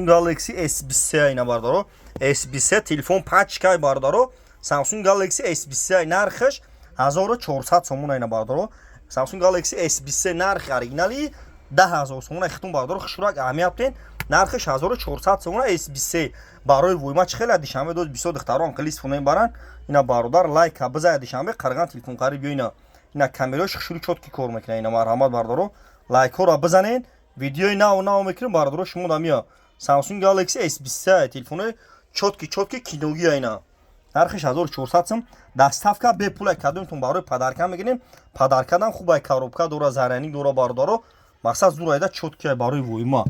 Samsung Galaxy S23 ina бардоро. S23 телефон пачкай бардоро. Samsung Galaxy S23 нархш 1400 сомон ина бардоро. Samsung Galaxy S23 нархи оригинали 10000 сомон хитун бардоро. Хушурак амиятен нархш 1400 сомон S23 барои вуйма чхела дишанбе доз бисо дихтарон клис фонен баран ина бародар лайк абза дишанбе қарган телефон қариб ёина ина камерош хушури чотки кор мекна ина марҳамат бардоро лайкҳоро бизанен видеои нав мекунем бардоро шумо дамиё Samsung Galaxy S23 телефони чотки киногия ина нархиш 1400 сом доставка бепулай кадомтон барои падарка мегирем падаркадан хубай коробка дора заряник дора бардоро мақсад зурайда чоткия барои вуйма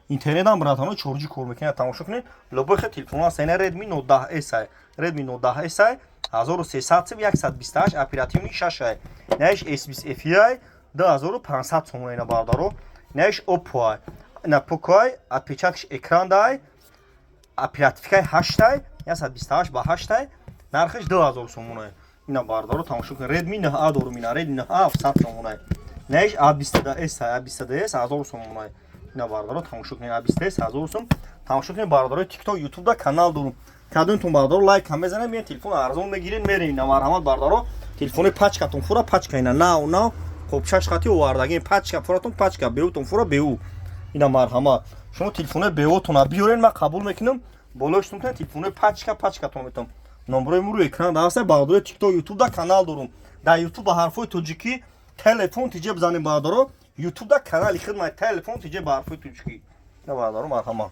интернетам братано чорҷи кор мекунад тамошо кунед лобохи телефона сена Redmi Note 10S Redmi Note 10S 1300 оперативни 6 неш S20 FE 2500 сом ина бардоро неш Oppo на Poco отпечаток экран дай оперативкай 8 128 ба 8 нархиш 2000 сом ина бардоро тамошо кунед Redmi Note A дорум ина Redmi Note A 700 сом неш A22S A22S 1000 сом ина бардоро тамошо кунед A22S 1000 сом тамошо кунед бардоро TikTok YouTube да канал дорум кадонтон бардоро лайк ҳам мезанем мен телефон арзон мегирен мерем ина марҳамат бардоро телефони пачкатон фура пачка ина нав қопчаш хати овардагин пачка фуратон пачка беутон фура беу ина марҳамат шумо телефони беутона биёрен ман қабул мекунам болоштон телефони пачкатон метам номброи муро экран даста бардоро TikTok YouTube да канал дорум дар YouTube ба ҳарфои тоҷикӣ телефон тиҷе бизанем бардоро YouTube да канали хидмати телефон тиҷе ба ҳарфои тоҷикӣ ина бардоро марҳамат